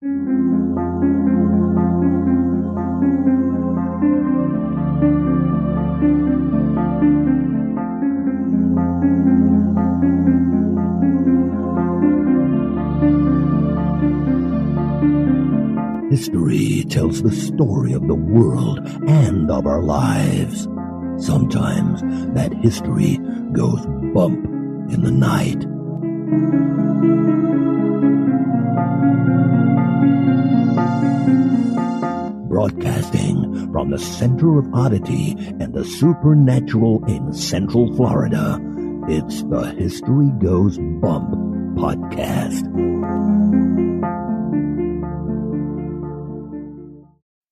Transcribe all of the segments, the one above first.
History tells the story of the world and of our lives. Sometimes that history goes bump in the night. Broadcasting from the center of oddity and the supernatural in Central Florida, it's the History Goes Bump podcast.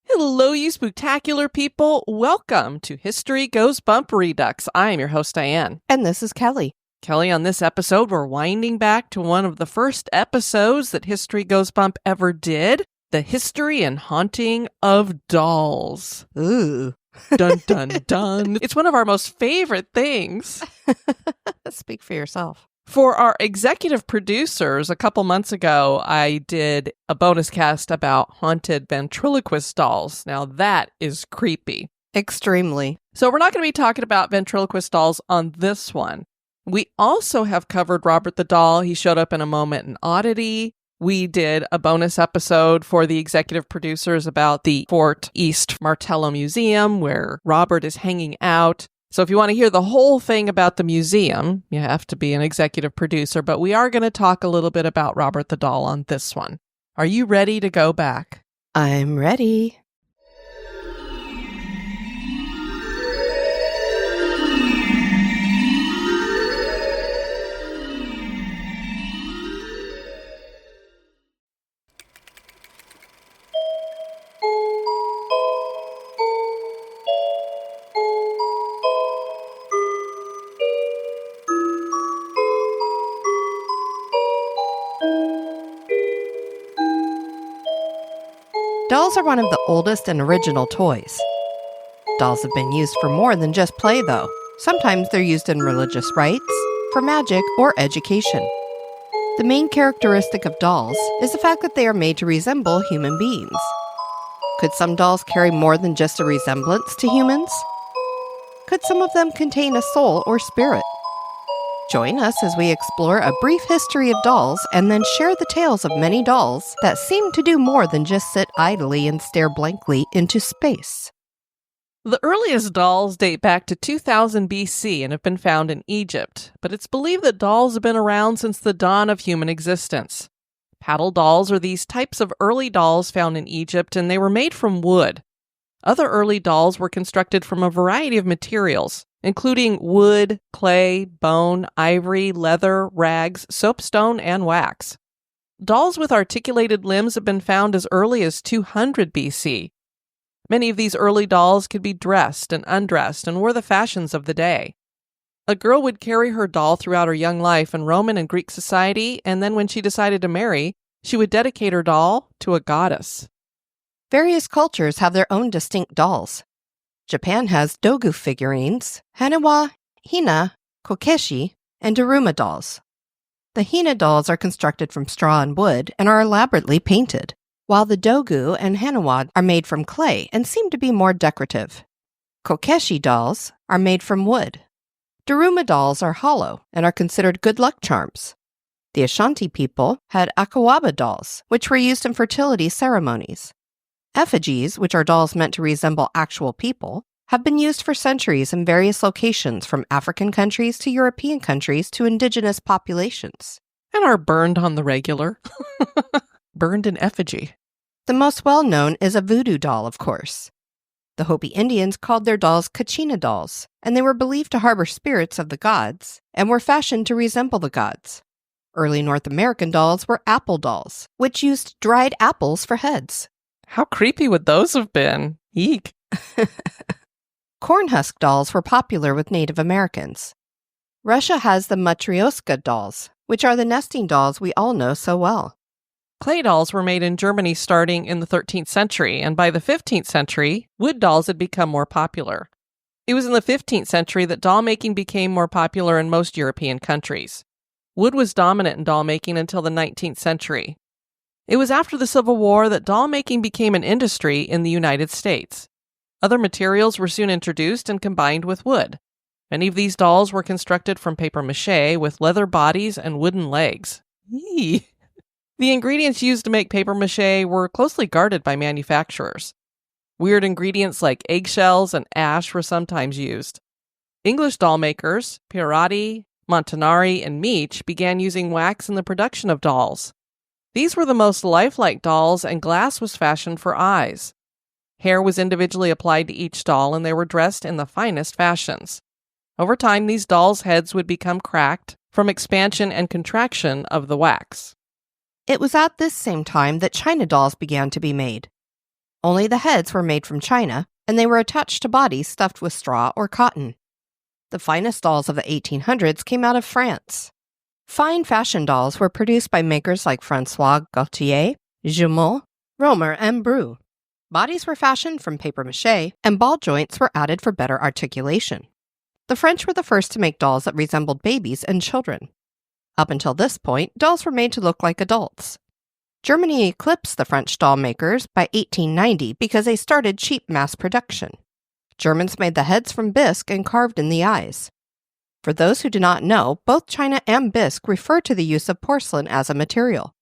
Hello, you spooktacular people. Welcome to History Goes Bump Redux. I am your host, Diane. And this is Kelly. Kelly, on this episode, we're winding back to one of the first episodes that History Goes Bump ever did, the history and haunting of dolls. Ooh. Dun, dun, dun. It's one of our most favorite things. Speak for yourself. For our executive producers, a couple months ago, I did a bonus cast about haunted ventriloquist dolls. Now, that is creepy. Extremely. So we're not going to be talking about ventriloquist dolls on this one. We also have covered Robert the Doll. He showed up in a moment in Oddity. We did a bonus episode for the executive producers about the Fort East Martello Museum, where Robert is hanging out. So if you want to hear the whole thing about the museum, you have to be an executive producer, but we are going to talk a little bit about Robert the Doll on this one. Are you ready to go back? I'm ready. Dolls are one of the oldest and original toys. Dolls have been used for more than just play, though. Sometimes they're used in religious rites, for magic, or education. The main characteristic of dolls is the fact that they are made to resemble human beings. Could some dolls carry more than just a resemblance to humans? Could some of them contain a soul or spirit? Join us as we explore a brief history of dolls and then share the tales of many dolls that seem to do more than just sit idly and stare blankly into space. The earliest dolls date back to 2000 BC and have been found in Egypt, but it's believed that dolls have been around since the dawn of human existence. Paddle dolls are these types of early dolls found in Egypt, and they were made from wood. Other early dolls were constructed from a variety of materials, including wood, clay, bone, ivory, leather, rags, soapstone, and wax. Dolls with articulated limbs have been found as early as 200 BC. Many of these early dolls could be dressed and undressed and were the fashions of the day. A girl would carry her doll throughout her young life in Roman and Greek society, and then when she decided to marry, she would dedicate her doll to a goddess. Various cultures have their own distinct dolls. Japan has dogu figurines, hanawa, hina, kokeshi, and daruma dolls. The hina dolls are constructed from straw and wood and are elaborately painted, while the dogu and hanawa are made from clay and seem to be more decorative. Kokeshi dolls are made from wood. Daruma dolls are hollow and are considered good luck charms. The Ashanti people had akawaba dolls, which were used in fertility ceremonies. Effigies, which are dolls meant to resemble actual people, have been used for centuries in various locations from African countries to European countries to indigenous populations. And are burned on the regular. Burned in effigy. The most well-known is a voodoo doll, of course. The Hopi Indians called their dolls kachina dolls, and they were believed to harbor spirits of the gods and were fashioned to resemble the gods. Early North American dolls were apple dolls, which used dried apples for heads. How creepy would those have been? Eek. Cornhusk dolls were popular with Native Americans. Russia has the Matryoshka dolls, which are the nesting dolls we all know so well. Clay dolls were made in Germany starting in the 13th century, and by the 15th century, wood dolls had become more popular. It was in the 15th century that doll making became more popular in most European countries. Wood was dominant in doll making until the 19th century. It was after the Civil War that doll making became an industry in the United States. Other materials were soon introduced and combined with wood. Many of these dolls were constructed from papier-mâché with leather bodies and wooden legs. Eee. The ingredients used to make papier-mâché were closely guarded by manufacturers. Weird ingredients like eggshells and ash were sometimes used. English doll makers, Pirati, Montanari, and Meech, began using wax in the production of dolls. These were the most lifelike dolls, and glass was fashioned for eyes. Hair was individually applied to each doll, and they were dressed in the finest fashions. Over time, these dolls' heads would become cracked from expansion and contraction of the wax. It was at this same time that China dolls began to be made. Only the heads were made from China, and they were attached to bodies stuffed with straw or cotton. The finest dolls of the 1800s came out of France. Fine fashion dolls were produced by makers like François Gaultier, Jumeau, Romer, and Bru. Bodies were fashioned from papier-mâché, and ball joints were added for better articulation. The French were the first to make dolls that resembled babies and children. Up until this point, dolls were made to look like adults. Germany eclipsed the French doll makers by 1890 because they started cheap mass production. Germans made the heads from bisque and carved in the eyes. For those who do not know, both China and bisque refer to the use of porcelain as a material.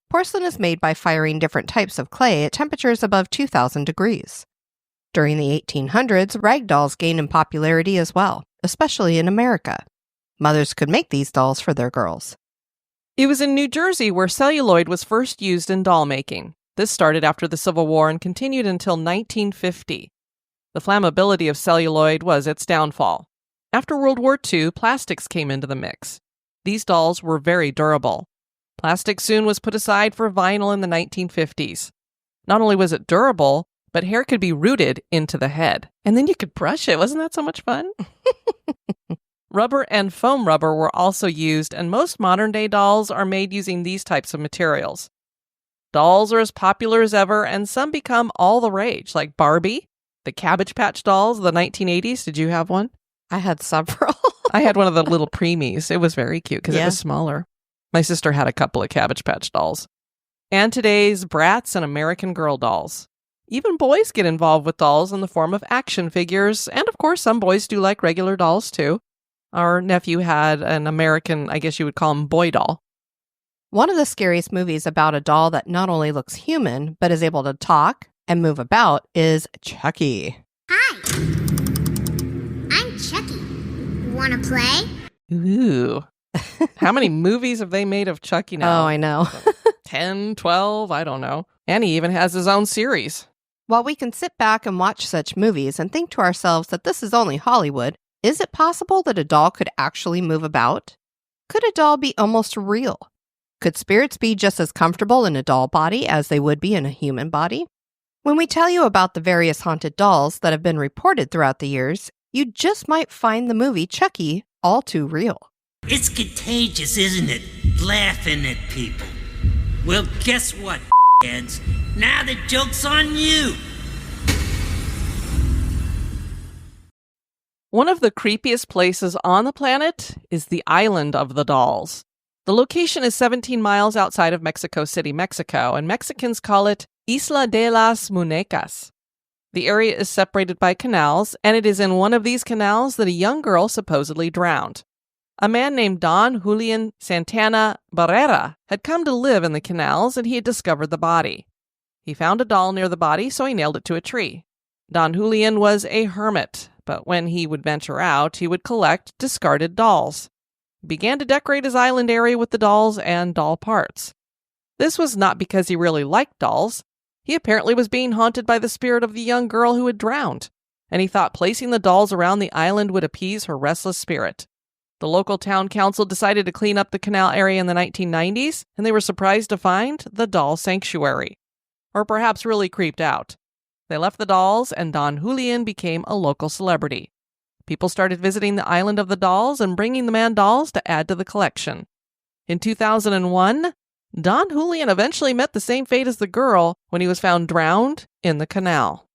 Porcelain is made by firing different types of clay at temperatures above 2,000 degrees. During the 1800s, rag dolls gained in popularity as well, especially in America. Mothers could make these dolls for their girls. It was in New Jersey where celluloid was first used in doll making. This started after the Civil War and continued until 1950. The flammability of celluloid was its downfall. After World War II, plastics came into the mix. These dolls were very durable. Plastic soon was put aside for vinyl in the 1950s. Not only was it durable, but hair could be rooted into the head. And then you could brush it. Wasn't that so much fun? Rubber and foam rubber were also used, and most modern-day dolls are made using these types of materials. Dolls are as popular as ever, and some become all the rage, like Barbie, the Cabbage Patch dolls of the 1980s. Did you have one? I had several. I had one of the little preemies. It was very cute because it was smaller. My sister had a couple of Cabbage Patch dolls. And today's Bratz and American Girl dolls. Even boys get involved with dolls in the form of action figures, and of course some boys do like regular dolls too. Our nephew had an American, I guess you would call him, boy doll. One of the scariest movies about a doll that not only looks human, but is able to talk and move about is Chucky. Hi, I'm Chucky. Wanna play? Ooh. How many movies have they made of Chucky now? Oh, I know. 10, 12, I don't know. And he even has his own series. While we can sit back and watch such movies and think to ourselves that this is only Hollywood, is it possible that a doll could actually move about? Could a doll be almost real? Could spirits be just as comfortable in a doll body as they would be in a human body? When we tell you about the various haunted dolls that have been reported throughout the years, you just might find the movie Chucky all too real. It's contagious, isn't it? Laughing at people. Well, guess what, heads? Now the joke's on you! One of the creepiest places on the planet is the Island of the Dolls. The location is 17 miles outside of Mexico City, Mexico, and Mexicans call it Isla de las Muñecas. The area is separated by canals, and it is in one of these canals that a young girl supposedly drowned. A man named Don Julian Santana Barrera had come to live in the canals, and he had discovered the body. He found a doll near the body, so he nailed it to a tree. Don Julian was a hermit, but when he would venture out, he would collect discarded dolls. He began to decorate his island area with the dolls and doll parts. This was not because he really liked dolls. He apparently was being haunted by the spirit of the young girl who had drowned, and he thought placing the dolls around the island would appease her restless spirit. The local town council decided to clean up the canal area in the 1990s, and they were surprised to find the doll sanctuary. Or perhaps really creeped out. They left the dolls, and Don Julian became a local celebrity. People started visiting the Island of the Dolls and bringing the man dolls to add to the collection. In 2001, Don Julian eventually met the same fate as the girl when he was found drowned in the canal.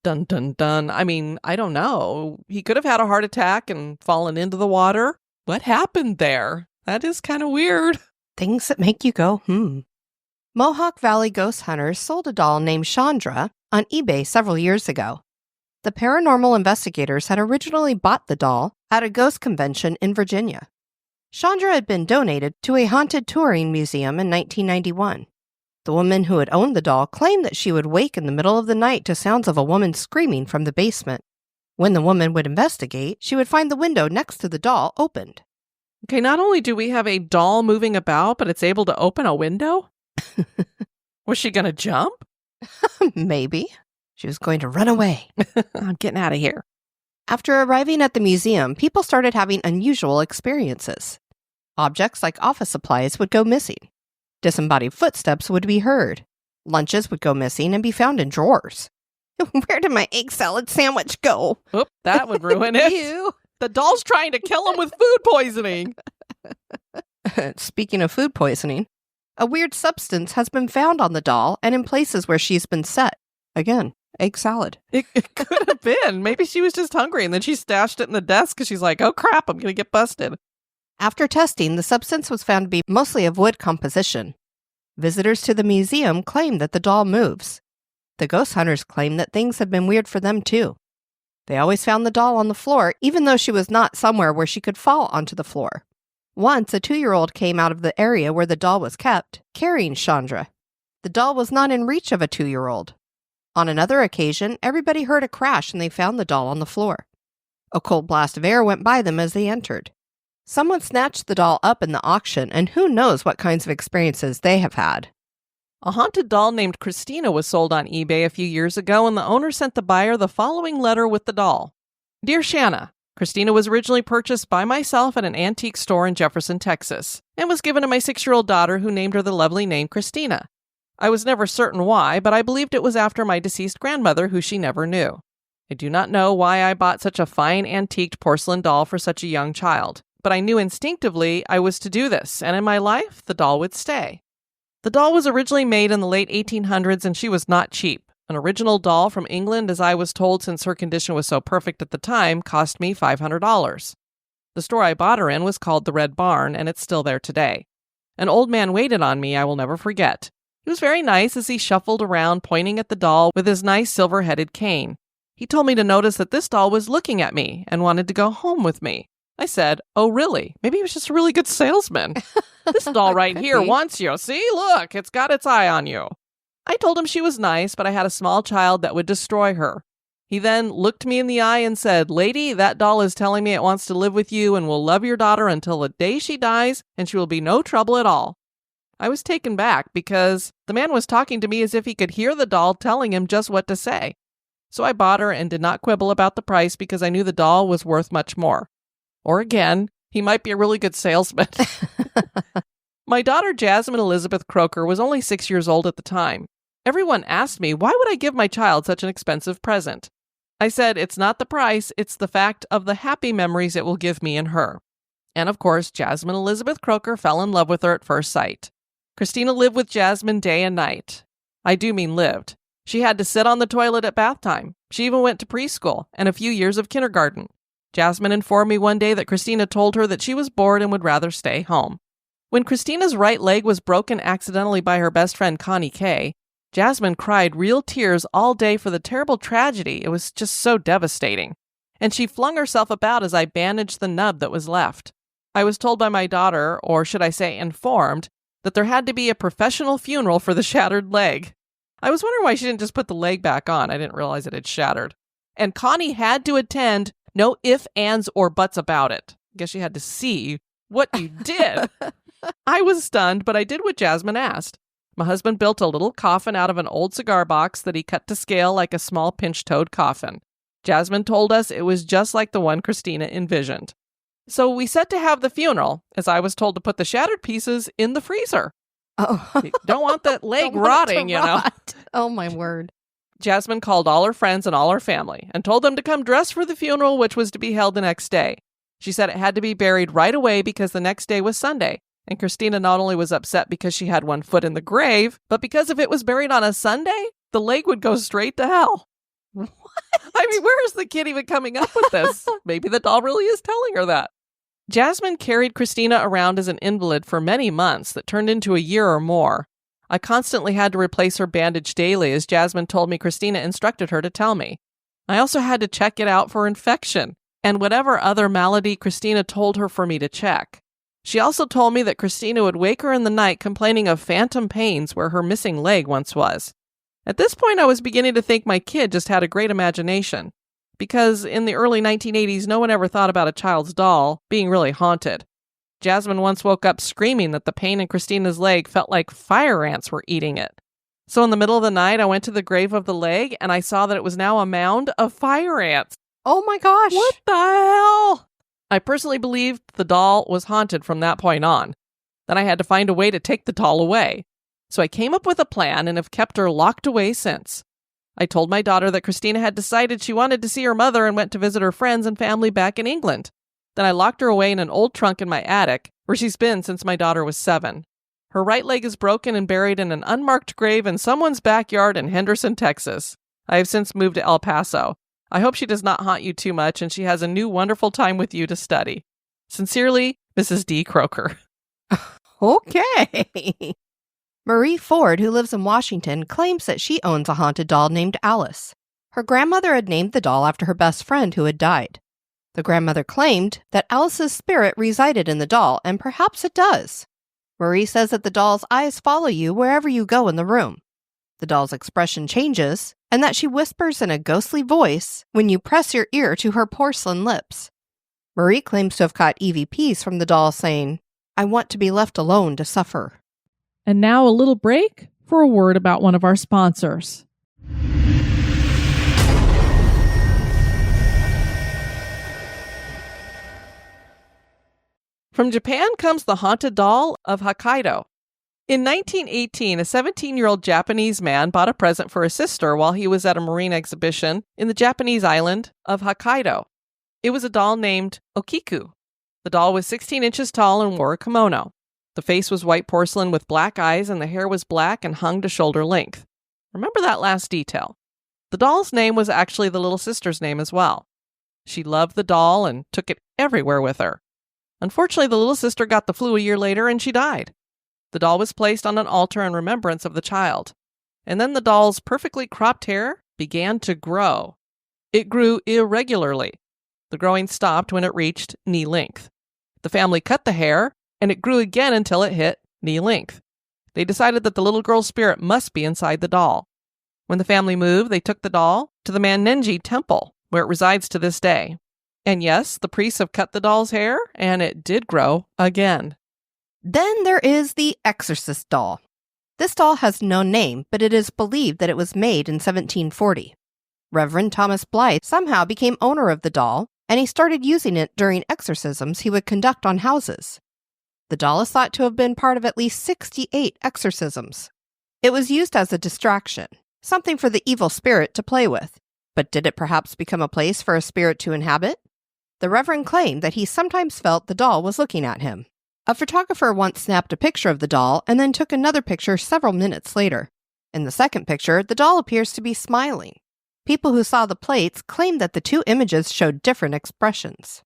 Dun dun dun. I mean, I don't know. He could have had a heart attack and fallen into the water. What happened there? That is kind of weird. Things that make you go, Mohawk Valley ghost hunters sold a doll named Chandra on eBay several years ago. The paranormal investigators had originally bought the doll at a ghost convention in Virginia. Chandra had been donated to a haunted touring museum in 1991. The woman who had owned the doll claimed that she would wake in the middle of the night to sounds of a woman screaming from the basement. When the woman would investigate, she would find the window next to the doll opened. Okay, not only do we have a doll moving about, but it's able to open a window? Was she going to jump? Maybe. She was going to run away. I'm getting out of here. After arriving at the museum, people started having unusual experiences. Objects like office supplies would go missing. Disembodied footsteps would be heard. Lunches would go missing and be found in drawers. Where did my egg salad sandwich go? Oop, that would ruin it. Ew. The doll's trying to kill him with food poisoning. Speaking of food poisoning, a weird substance has been found on the doll and in places where she's been set. Again, egg salad. It could have been. Maybe she was just hungry and then she stashed it in the desk because she's like, oh crap, I'm going to get busted. After testing, the substance was found to be mostly of wood composition. Visitors to the museum claim that the doll moves. The ghost hunters claim that things have been weird for them too. They always found the doll on the floor, even though she was not somewhere where she could fall onto the floor. Once, a 2-year-old came out of the area where the doll was kept, carrying Chandra. The doll was not in reach of a 2-year-old. On another occasion, everybody heard a crash and they found the doll on the floor. A cold blast of air went by them as they entered. Someone snatched the doll up in the auction, and who knows what kinds of experiences they have had. A haunted doll named Christina was sold on eBay a few years ago, and the owner sent the buyer the following letter with the doll. Dear Shanna, Christina was originally purchased by myself at an antique store in Jefferson, Texas, and was given to my 6-year-old daughter who named her the lovely name Christina. I was never certain why, but I believed it was after my deceased grandmother, who she never knew. I do not know why I bought such a fine antiqued porcelain doll for such a young child, but I knew instinctively I was to do this, and in my life, the doll would stay. The doll was originally made in the late 1800s, and she was not cheap. An original doll from England, as I was told since her condition was so perfect at the time, cost me $500. The store I bought her in was called the Red Barn, and it's still there today. An old man waited on me I will never forget. He was very nice as he shuffled around, pointing at the doll with his nice silver-headed cane. He told me to notice that this doll was looking at me and wanted to go home with me. I said, oh, really? Maybe he was just a really good salesman. This doll right here wants you. See, look, it's got its eye on you. I told him she was nice, but I had a small child that would destroy her. He then looked me in the eye and said, lady, that doll is telling me it wants to live with you and will love your daughter until the day she dies, and she will be no trouble at all. I was taken back because the man was talking to me as if he could hear the doll telling him just what to say. So I bought her and did not quibble about the price because I knew the doll was worth much more. Or again, he might be a really good salesman. My daughter, Jasmine Elizabeth Croker, was only 6 years old at the time. Everyone asked me, why would I give my child such an expensive present? I said, it's not the price, it's the fact of the happy memories it will give me and her. And of course, Jasmine Elizabeth Croker fell in love with her at first sight. Christina lived with Jasmine day and night. I do mean lived. She had to sit on the toilet at bath time. She even went to preschool and a few years of kindergarten. Jasmine informed me one day that Christina told her that she was bored and would rather stay home. When Christina's right leg was broken accidentally by her best friend Connie Kay, Jasmine cried real tears all day for the terrible tragedy. It was just so devastating. And she flung herself about as I bandaged the nub that was left. I was told by my daughter, or should I say informed, that there had to be a professional funeral for the shattered leg. I was wondering why she didn't just put the leg back on. I didn't realize it had shattered. And Connie had to attend. No ifs, ands, or buts about it. Guess she had to see what you did. I was stunned, but I did what Jasmine asked. My husband built a little coffin out of an old cigar box that he cut to scale like a small pinch-toed coffin. Jasmine told us it was just like the one Christina envisioned. So we set to have the funeral, as I was told to put the shattered pieces in the freezer. Oh. You don't want that leg rotting, you know. Oh, my word. Jasmine called all her friends and all her family and told them to come dressed for the funeral, which was to be held the next day. She said it had to be buried right away because the next day was Sunday. And Christina not only was upset because she had one foot in the grave, but because if it was buried on a Sunday, the leg would go straight to hell. What? I mean, where is the kid even coming up with this? Maybe the doll really is telling her that. Jasmine carried Christina around as an invalid for many months that turned into a year or more. I constantly had to replace her bandage daily, as Jasmine told me Christina instructed her to tell me. I also had to check it out for infection and whatever other malady Christina told her for me to check. She also told me that Christina would wake her in the night complaining of phantom pains where her missing leg once was. At this point, I was beginning to think my kid just had a great imagination, because in the early 1980s, no one ever thought about a child's doll being really haunted. Jasmine once woke up screaming that the pain in Christina's leg felt like fire ants were eating it. So in the middle of the night, I went to the grave of the leg, and I saw that it was now a mound of fire ants. Oh my gosh. What the hell? I personally believed the doll was haunted from that point on. Then I had to find a way to take the doll away. So I came up with a plan and have kept her locked away since. I told my daughter that Christina had decided she wanted to see her mother and went to visit her friends and family back in England. Then I locked her away in an old trunk in my attic, where she's been since my daughter was 7. Her right leg is broken and buried in an unmarked grave in someone's backyard in Henderson, Texas. I have since moved to El Paso. I hope she does not haunt you too much and she has a new wonderful time with you to study. Sincerely, Mrs. D. Croker. Okay. Marie Ford, who lives in Washington, claims that she owns a haunted doll named Alice. Her grandmother had named the doll after her best friend who had died. The grandmother claimed that Alice's spirit resided in the doll, and perhaps it does. Marie says that the doll's eyes follow you wherever you go in the room. The doll's expression changes, and that she whispers in a ghostly voice when you press your ear to her porcelain lips. Marie claims to have caught EVPs from the doll saying, "I want to be left alone to suffer." And now a little break for a word about one of our sponsors. From Japan comes the haunted doll of Hokkaido. In 1918, a 17-year-old Japanese man bought a present for his sister while he was at a marine exhibition in the Japanese island of Hokkaido. It was a doll named Okiku. The doll was 16 inches tall and wore a kimono. The face was white porcelain with black eyes, and the hair was black and hung to shoulder length. Remember that last detail. The doll's name was actually the little sister's name as well. She loved the doll and took it everywhere with her. Unfortunately, the little sister got the flu a year later and she died. The doll was placed on an altar in remembrance of the child. And then the doll's perfectly cropped hair began to grow. It grew irregularly. The growing stopped when it reached knee length. The family cut the hair, and it grew again until it hit knee length. They decided that the little girl's spirit must be inside the doll. When the family moved, they took the doll to the Mannenji Temple, where it resides to this day. And yes, the priests have cut the doll's hair, and it did grow again. Then there is the Exorcist doll. This doll has no name, but it is believed that it was made in 1740. Reverend Thomas Blythe somehow became owner of the doll, and he started using it during exorcisms he would conduct on houses. The doll is thought to have been part of at least 68 exorcisms. It was used as a distraction, something for the evil spirit to play with. But did it perhaps become a place for a spirit to inhabit? The Reverend claimed that he sometimes felt the doll was looking at him. A photographer once snapped a picture of the doll and then took another picture several minutes later. In the second picture, the doll appears to be smiling. People who saw the plates claimed that the two images showed different expressions.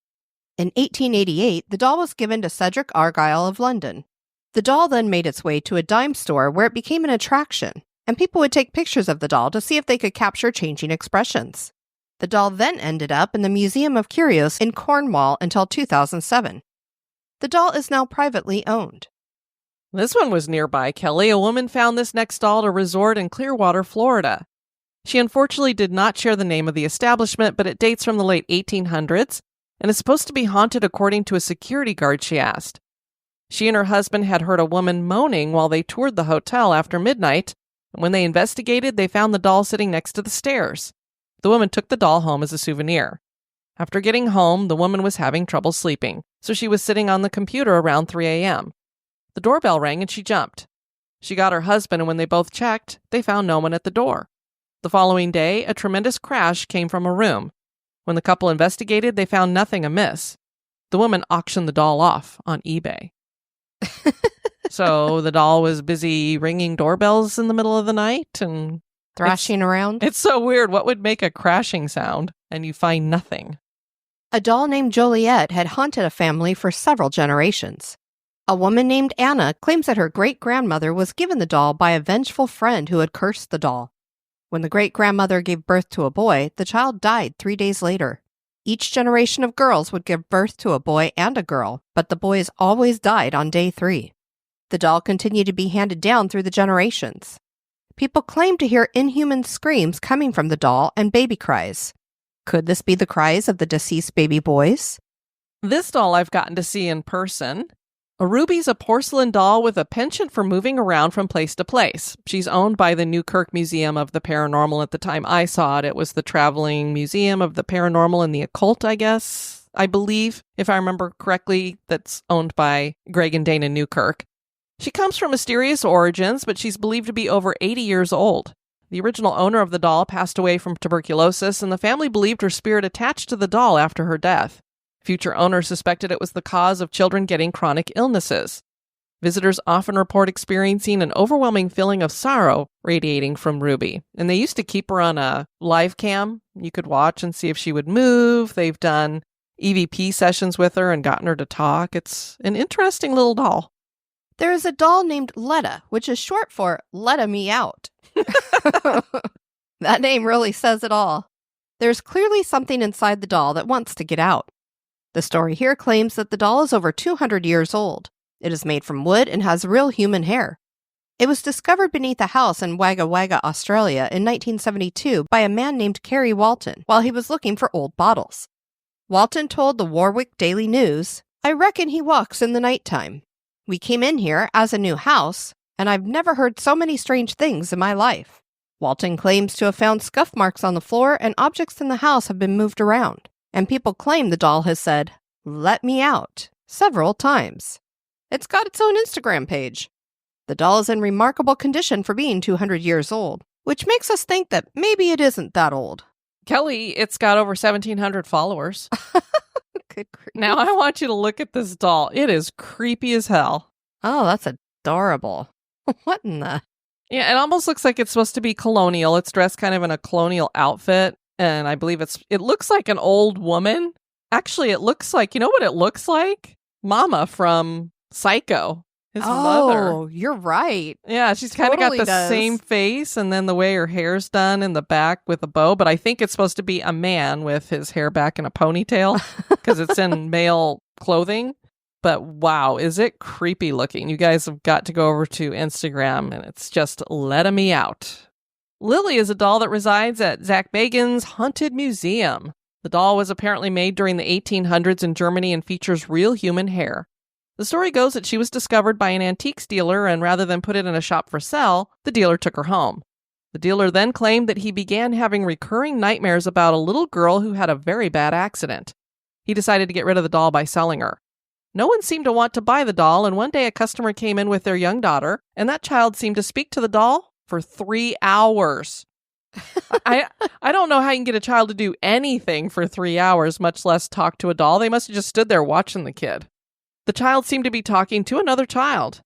In 1888, the doll was given to Cedric Argyle of London. The doll then made its way to a dime store where it became an attraction, and people would take pictures of the doll to see if they could capture changing expressions. The doll then ended up in the Museum of Curios in Cornwall until 2007. The doll is now privately owned. This one was nearby, Kelly. A woman found this next doll at a resort in Clearwater, Florida. She unfortunately did not share the name of the establishment, but it dates from the late 1800s and is supposed to be haunted according to a security guard she asked. She and her husband had heard a woman moaning while they toured the hotel after midnight, and when they investigated, they found the doll sitting next to the stairs. The woman took the doll home as a souvenir. After getting home, the woman was having trouble sleeping, so she was sitting on the computer around 3 a.m. The doorbell rang and she jumped. She got her husband, and when they both checked, they found no one at the door. The following day, a tremendous crash came from a room. When the couple investigated, they found nothing amiss. The woman auctioned the doll off on eBay. So the doll was busy ringing doorbells in the middle of the night and Thrashing around. It's so weird. What would make a crashing sound? And you find nothing. A doll named Joliet had haunted a family for several generations. A woman named Anna claims that her great-grandmother was given the doll by a vengeful friend who had cursed the doll. When the great-grandmother gave birth to a boy, the child died 3 days later. Each generation of girls would give birth to a boy and a girl, but the boys always died on day 3. The doll continued to be handed down through the generations. People claim to hear inhuman screams coming from the doll and baby cries. Could this be the cries of the deceased baby boys? This doll I've gotten to see in person. Ruby's a porcelain doll with a penchant for moving around from place to place. She's owned by the Newkirk Museum of the Paranormal. At the time I saw it, it was the Traveling Museum of the Paranormal and the Occult, I believe, if I remember correctly, that's owned by Greg and Dana Newkirk. She comes from mysterious origins, but she's believed to be over 80 years old. The original owner of the doll passed away from tuberculosis, and the family believed her spirit attached to the doll after her death. Future owners suspected it was the cause of children getting chronic illnesses. Visitors often report experiencing an overwhelming feeling of sorrow radiating from Ruby, and they used to keep her on a live cam. You could watch and see if she would move. They've done EVP sessions with her and gotten her to talk. It's an interesting little doll. There is a doll named Letta, which is short for Letta Me Out. That name really says it all. There's clearly something inside the doll that wants to get out. The story here claims that the doll is over 200 years old. It is made from wood and has real human hair. It was discovered beneath a house in Wagga Wagga, Australia in 1972 by a man named Kerry Walton while he was looking for old bottles. Walton told the Warwick Daily News, "I reckon he walks in the nighttime. We came in here as a new house, and I've never heard so many strange things in my life." Walton claims to have found scuff marks on the floor, and objects in the house have been moved around. And people claim the doll has said, "Let me out," several times. It's got its own Instagram page. The doll is in remarkable condition for being 200 years old, which makes us think that maybe it isn't that old. Kelly, it's got over 1,700 followers. Good grief. Now I want you to look at this doll. It is creepy as hell. Oh, that's adorable. What in the... Yeah, it almost looks like it's supposed to be colonial. It's dressed kind of in a colonial outfit. And I believe it looks like an old woman. Actually, it looks like, you know what it looks like? Mama from Psycho, his mother. Oh, you're right. Yeah, she's kind of got Totally the does. same face, and then the way her hair's done in the back with a bow. But I think it's supposed to be a man with his hair back in a ponytail because it's in male clothing. But wow, is it creepy looking. You guys have got to go over to Instagram, and it's just letting me out. Lily is a doll that resides at Zach Bagans' Haunted Museum. The doll was apparently made during the 1800s in Germany and features real human hair. The story goes that she was discovered by an antiques dealer, and rather than put it in a shop for sale, the dealer took her home. The dealer then claimed that he began having recurring nightmares about a little girl who had a very bad accident. He decided to get rid of the doll by selling her. No one seemed to want to buy the doll, and one day a customer came in with their young daughter, and that child seemed to speak to the doll for 3 hours. I don't know how you can get a child to do anything for 3 hours, much less talk to a doll. They must have just stood there watching the kid. The child seemed to be talking to another child.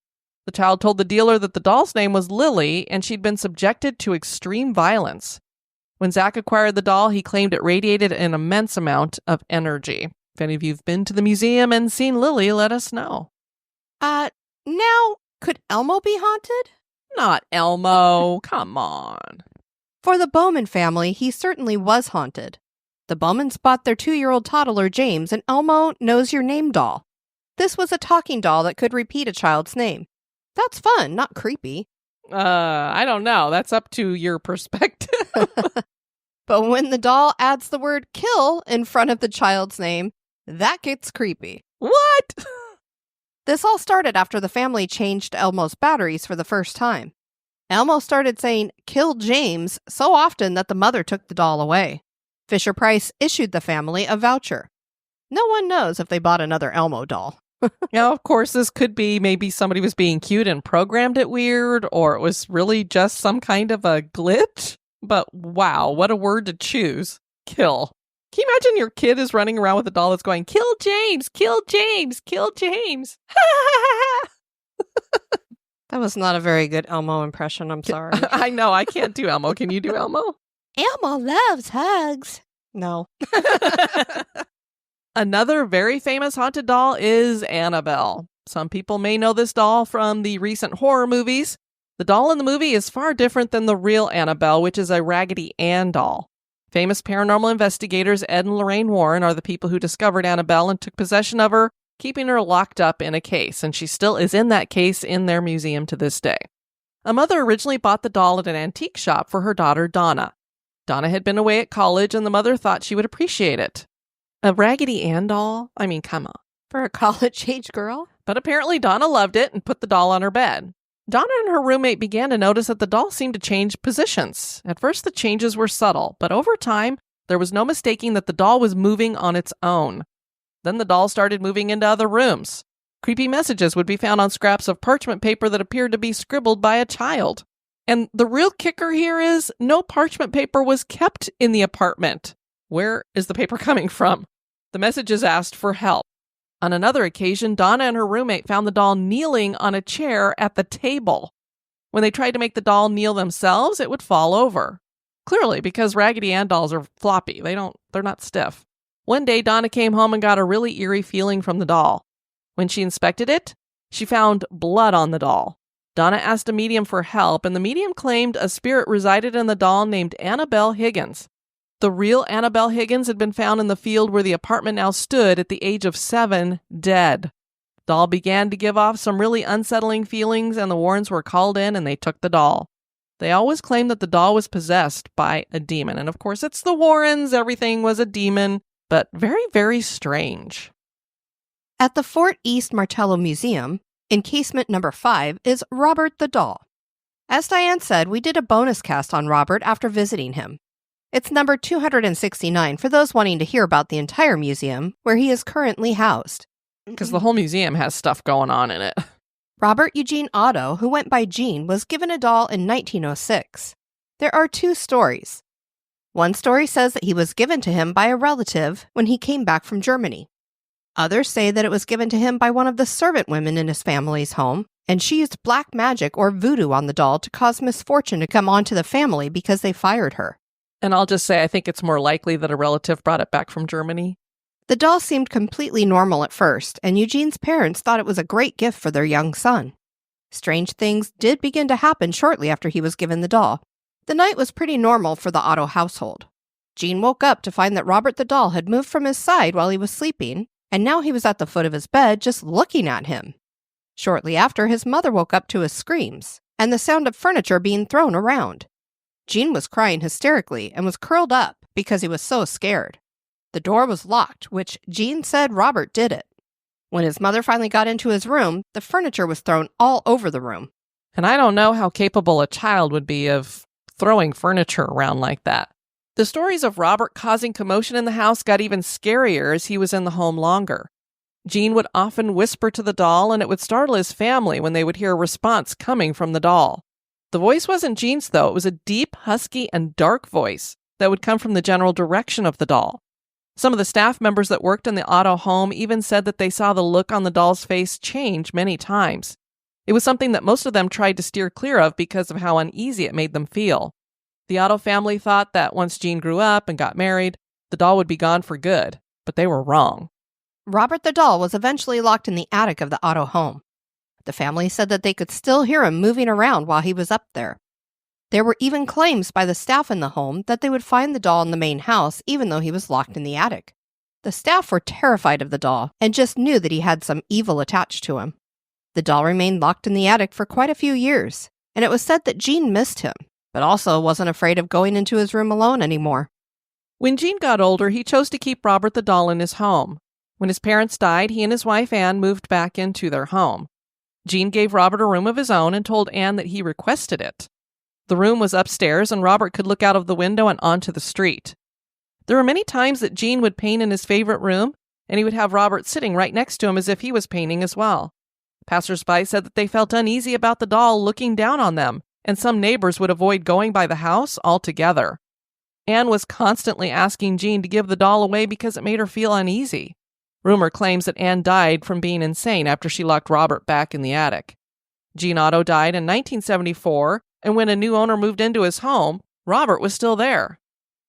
The child told the dealer that the doll's name was Lily, and she'd been subjected to extreme violence. When Zach acquired the doll, he claimed it radiated an immense amount of energy. If any of you have been to the museum and seen Lily, let us know. Now, could Elmo be haunted? Not Elmo. Come on. For the Bowman family, he certainly was haunted. The Bowmans bought their 2-year-old toddler, James, an Elmo Knows Your Name doll. This was a talking doll that could repeat a child's name. That's fun, not creepy. I don't know. That's up to your perspective. But when the doll adds the word kill in front of the child's name, that gets creepy. What? This all started after the family changed Elmo's batteries for the first time. Elmo started saying, "Kill James," so often that the mother took the doll away. Fisher-Price issued the family a voucher. No one knows if they bought another Elmo doll. Now, of course, this could be maybe somebody was being cute and programmed it weird, or it was really just some kind of a glitch. But wow, what a word to choose. Kill. Can you imagine your kid is running around with a doll that's going, "Kill James, kill James, kill James." That was not a very good Elmo impression, I'm sorry. I know, I can't do Elmo. Can you do Elmo? Elmo loves hugs. No. Another very famous haunted doll is Annabelle. Some people may know this doll from the recent horror movies. The doll in the movie is far different than the real Annabelle, which is a Raggedy Ann doll. Famous paranormal investigators Ed and Lorraine Warren are the people who discovered Annabelle and took possession of her, keeping her locked up in a case, and she still is in that case in their museum to this day. A mother originally bought the doll at an antique shop for her daughter, Donna. Donna had been away at college, and the mother thought she would appreciate it. A Raggedy Ann doll? I mean, come on. For a college-age girl? But apparently Donna loved it and put the doll on her bed. Donna and her roommate began to notice that the doll seemed to change positions. At first, the changes were subtle, but over time, there was no mistaking that the doll was moving on its own. Then the doll started moving into other rooms. Creepy messages would be found on scraps of parchment paper that appeared to be scribbled by a child. And the real kicker here is no parchment paper was kept in the apartment. Where is the paper coming from? The messages asked for help. On another occasion, Donna and her roommate found the doll kneeling on a chair at the table. When they tried to make the doll kneel themselves, it would fall over. Clearly, because Raggedy Ann dolls are floppy. They're not stiff. One day, Donna came home and got a really eerie feeling from the doll. When she inspected it, she found blood on the doll. Donna asked a medium for help, and the medium claimed a spirit resided in the doll named Annabelle Higgins. The real Annabelle Higgins had been found in the field where the apartment now stood at the age of 7, dead. The doll began to give off some really unsettling feelings, and the Warrens were called in and they took the doll. They always claimed that the doll was possessed by a demon. And of course, it's the Warrens. Everything was a demon, but very, very strange. At the Fort East Martello Museum, in casement number 5, is Robert the doll. As Diane said, we did a bonus cast on Robert after visiting him. It's number 269 for those wanting to hear about the entire museum, where he is currently housed. Because the whole museum has stuff going on in it. Robert Eugene Otto, who went by Gene, was given a doll in 1906. There are 2 stories. One story says that he was given to him by a relative when he came back from Germany. Others say that it was given to him by one of the servant women in his family's home, and she used black magic or voodoo on the doll to cause misfortune to come onto the family because they fired her. And I'll just say I think it's more likely that a relative brought it back from Germany. The doll seemed completely normal at first, and Eugene's parents thought it was a great gift for their young son. Strange things did begin to happen shortly after he was given the doll. The night was pretty normal for the Otto household. Gene woke up to find that Robert the doll had moved from his side while he was sleeping, and now he was at the foot of his bed just looking at him. Shortly after, his mother woke up to his screams and the sound of furniture being thrown around. Gene was crying hysterically and was curled up because he was so scared. The door was locked, which Gene said Robert did it. When his mother finally got into his room, the furniture was thrown all over the room. And I don't know how capable a child would be of throwing furniture around like that. The stories of Robert causing commotion in the house got even scarier as he was in the home longer. Gene would often whisper to the doll, and it would startle his family when they would hear a response coming from the doll. The voice wasn't Gene's, though. It was a deep, husky, and dark voice that would come from the general direction of the doll. Some of the staff members that worked in the Otto home even said that they saw the look on the doll's face change many times. It was something that most of them tried to steer clear of because of how uneasy it made them feel. The Otto family thought that once Gene grew up and got married, the doll would be gone for good, but they were wrong. Robert the doll was eventually locked in the attic of the Otto home. The family said that they could still hear him moving around while he was up there. There were even claims by the staff in the home that they would find the doll in the main house even though he was locked in the attic. The staff were terrified of the doll and just knew that he had some evil attached to him. The doll remained locked in the attic for quite a few years, and it was said that Gene missed him, but also wasn't afraid of going into his room alone anymore. When Gene got older, he chose to keep Robert the doll in his home. When his parents died, he and his wife Anne moved back into their home. Gene gave Robert a room of his own and told Anne that he requested it. The room was upstairs, and Robert could look out of the window and onto the street. There were many times that Gene would paint in his favorite room, and he would have Robert sitting right next to him as if he was painting as well. Passers-by said that they felt uneasy about the doll looking down on them, and some neighbors would avoid going by the house altogether. Anne was constantly asking Gene to give the doll away because it made her feel uneasy. Rumor claims that Anne died from being insane after she locked Robert back in the attic. Gene Otto died in 1974, and when a new owner moved into his home, Robert was still there.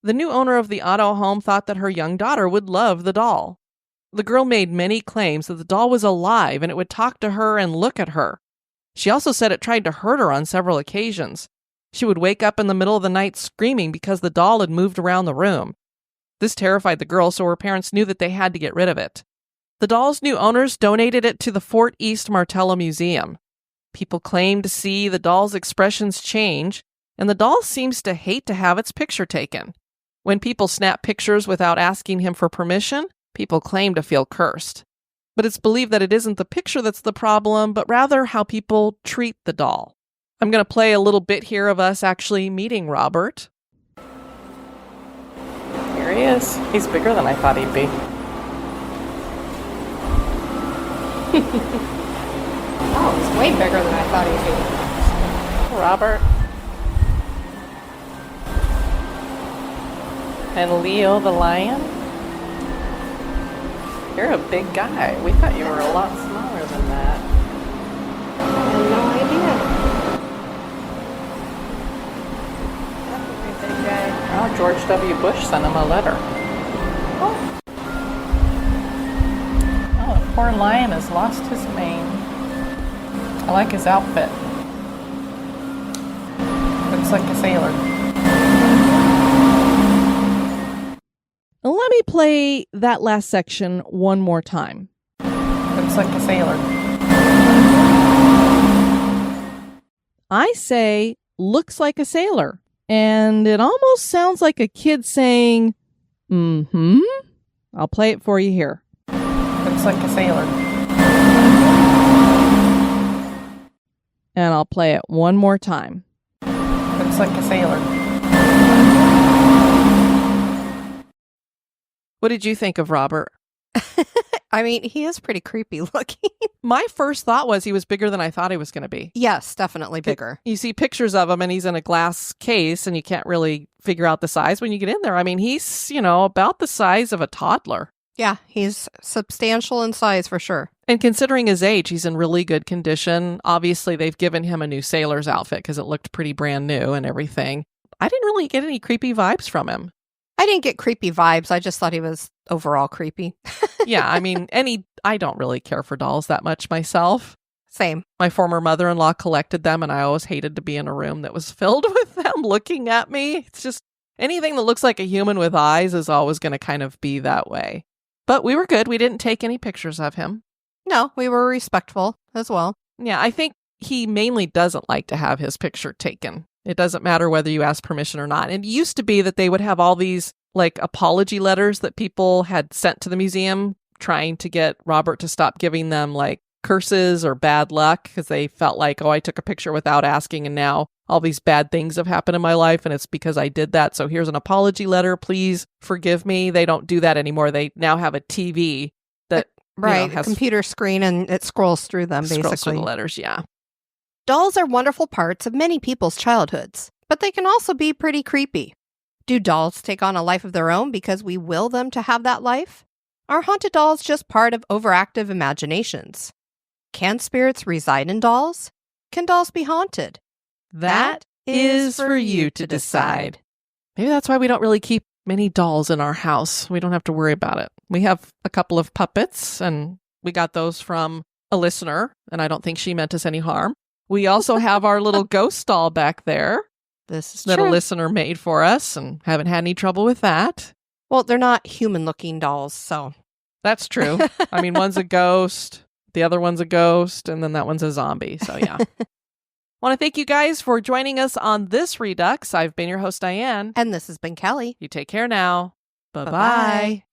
The new owner of the Otto home thought that her young daughter would love the doll. The girl made many claims that the doll was alive and it would talk to her and look at her. She also said it tried to hurt her on several occasions. She would wake up in the middle of the night screaming because the doll had moved around the room. This terrified the girl, so her parents knew that they had to get rid of it. The doll's new owners donated it to the Fort East Martello Museum. People claim to see the doll's expressions change, and the doll seems to hate to have its picture taken. When people snap pictures without asking him for permission, people claim to feel cursed. But it's believed that it isn't the picture that's the problem, but rather how people treat the doll. I'm going to play a little bit here of us actually meeting Robert. Here he is. He's bigger than I thought he'd be. Oh, he's way bigger than I thought he'd be. Robert. And Leo the lion. You're a big guy. We thought you were a lot smaller than that. I had no idea. Big guy. Oh, George W. Bush sent him a letter. Oh, the poor lion has lost his mane. I like his outfit. Looks like a sailor. Let me play that last section one more time. Looks like a sailor. I say, looks like a sailor. And it almost sounds like a kid saying, mm-hmm. I'll play it for you here. Looks like a sailor. And I'll play it one more time. Looks like a sailor. What did you think of Robert? I mean, he is pretty creepy looking. My first thought was he was bigger than I thought he was going to be. Yes, definitely bigger. You see pictures of him and he's in a glass case and you can't really figure out the size when you get in there. I mean, he's, about the size of a toddler. Yeah, he's substantial in size for sure. And considering his age, he's in really good condition. Obviously, they've given him a new sailor's outfit because it looked pretty brand new and everything. I didn't really get any creepy vibes from him. I didn't get creepy vibes. I just thought he was overall creepy. Yeah, I mean, I don't really care for dolls that much myself. Same. My former mother-in-law collected them, and I always hated to be in a room that was filled with them looking at me. It's just anything that looks like a human with eyes is always going to kind of be that way. But we were good. We didn't take any pictures of him. No, we were respectful as well. Yeah, I think he mainly doesn't like to have his picture taken. It doesn't matter whether you ask permission or not. And it used to be that they would have all these apology letters that people had sent to the museum trying to get Robert to stop giving them curses or bad luck because they felt like, oh, I took a picture without asking and now all these bad things have happened in my life and it's because I did that. So here's an apology letter. Please forgive me. They don't do that anymore. They now have a TV that has a computer screen and it scrolls through them basically. Scrolls through the letters, yeah. Dolls are wonderful parts of many people's childhoods, but they can also be pretty creepy. Do dolls take on a life of their own because we will them to have that life? Are haunted dolls just part of overactive imaginations? Can spirits reside in dolls? Can dolls be haunted? That is for you to decide. Maybe that's why we don't really keep many dolls in our house. We don't have to worry about it. We have a couple of puppets, and we got those from a listener, and I don't think she meant us any harm. We also have our little ghost doll back there. This is that true. A listener made for us, and haven't had any trouble with that. Well, they're not human-looking dolls, so. That's true. I mean, one's a ghost, the other one's a ghost, and then that one's a zombie. So, yeah. Want to thank you guys for joining us on this Redux. I've been your host, Diane. And this has been Kelly. You take care now. Bye-bye. Bye-bye.